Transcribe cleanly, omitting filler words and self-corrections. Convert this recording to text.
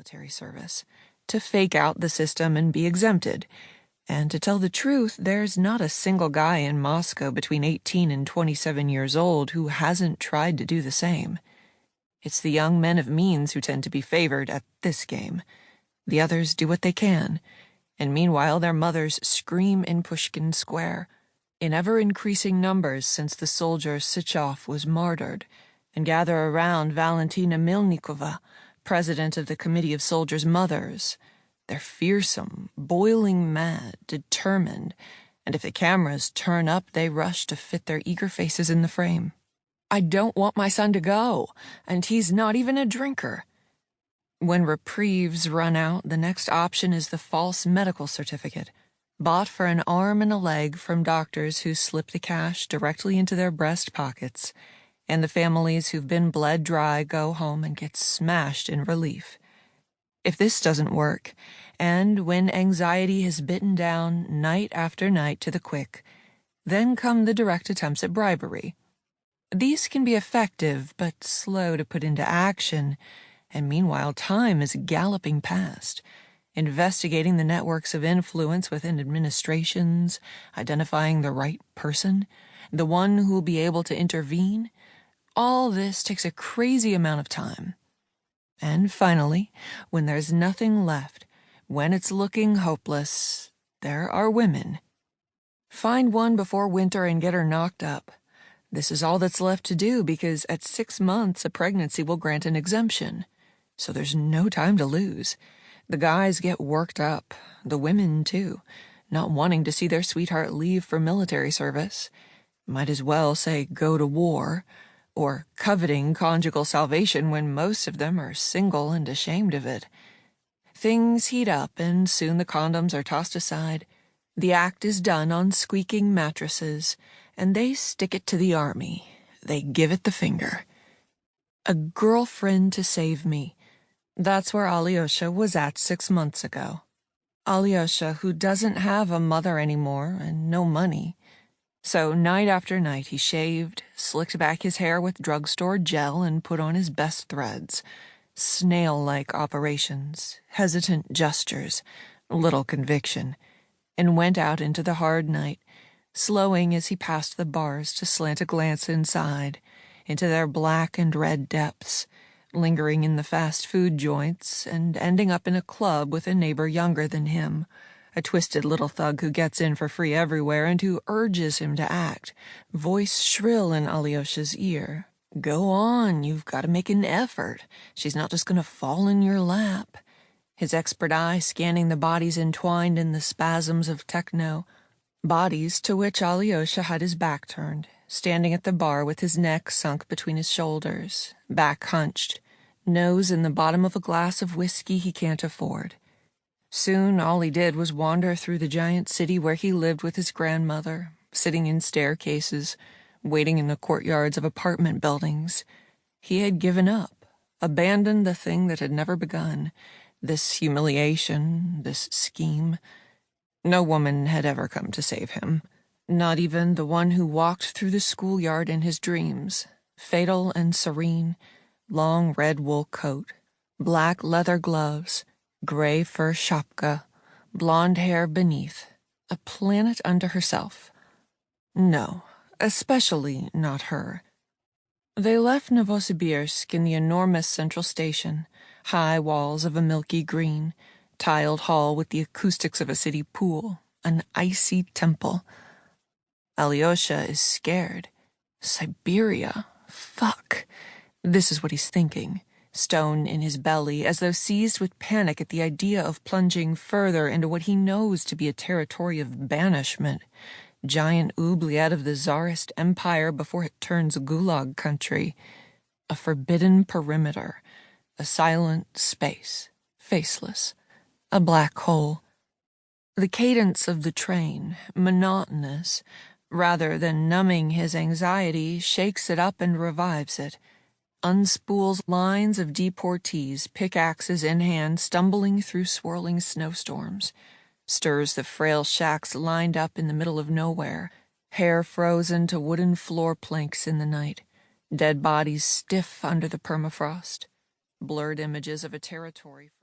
military service, to fake out the system and be exempted. And to tell the truth, there's not a single guy in Moscow between 18 and 27 years old who hasn't tried to do the same. It's the young men of means who tend to be favored at this game. The others do what they can, and meanwhile their mothers scream in Pushkin Square, in ever-increasing numbers since the soldier Sychov was martyred, and gather around Valentina Milnikova, president of the Committee of Soldiers' Mothers. They're fearsome, boiling mad, determined, and if the cameras turn up, they rush to fit their eager faces in the frame. I don't want my son to go, and he's not even a drinker. When reprieves run out, the next option is the false medical certificate, bought for an arm and a leg from doctors who slip the cash directly into their breast pockets, and the families who've been bled dry go home and get smashed in relief. If this doesn't work, and when anxiety has bitten down night after night to the quick, then come the direct attempts at bribery. These can be effective, but slow to put into action, and meanwhile time is galloping past, investigating the networks of influence within administrations, identifying the right person, the one who'll be able to intervene. All this takes a crazy amount of time. And finally, when there's nothing left, when it's looking hopeless, there are women. Find one before winter and get her knocked up. This is all that's left to do because at 6 months a pregnancy will grant an exemption. So there's no time to lose. The guys get worked up, the women too, not wanting to see their sweetheart leave for military service. Might as well say go to war, or coveting conjugal salvation when most of them are single and ashamed of it. Things heat up and soon the condoms are tossed aside. The act is done on squeaking mattresses, and they stick it to the army. They give it the finger. A girlfriend to save me. That's where Aliocha was at 6 months ago. Aliocha, who doesn't have a mother anymore and no money. So night after night he shaved, slicked back his hair with drugstore gel, and put on his best threads. Snail-like operations, hesitant gestures, little conviction, and went out into the hard night, slowing as he passed the bars to slant a glance inside, into their black and red depths, lingering in the fast food joints, and ending up in a club with a neighbor younger than him, a twisted little thug who gets in for free everywhere and who urges him to act, voice shrill in Aliocha's ear. Go on, you've got to make an effort. She's not just going to fall in your lap. His expert eye scanning the bodies entwined in the spasms of techno, bodies to which Aliocha had his back turned, standing at the bar with his neck sunk between his shoulders, back hunched, nose in the bottom of a glass of whiskey he can't afford. Soon all he did was wander through the giant city where he lived with his grandmother, sitting in staircases, waiting in the courtyards of apartment buildings. He had given up, abandoned the thing that had never begun, this humiliation, this scheme. No woman had ever come to save him, not even the one who walked through the schoolyard in his dreams, fatal and serene, long red wool coat, black leather gloves, gray fur shapka, blonde hair beneath, a planet unto herself. No, especially not her. They left Novosibirsk in the enormous central station, high walls of a milky green, tiled hall with the acoustics of a city pool, an icy temple. Alyosha is scared. Siberia. Fuck. This is what he's thinking, stone in his belly, as though seized with panic at the idea of plunging further into what he knows to be a territory of banishment, giant oubliette of the Tsarist Empire before it turns gulag country, a forbidden perimeter, a silent space, faceless, a black hole. The cadence of the train, monotonous, rather than numbing his anxiety, shakes it up and revives it, unspools lines of deportees, pickaxes in hand, stumbling through swirling snowstorms, stirs the frail shacks lined up in the middle of nowhere, hair frozen to wooden floor planks in the night, dead bodies stiff under the permafrost, blurred images of a territory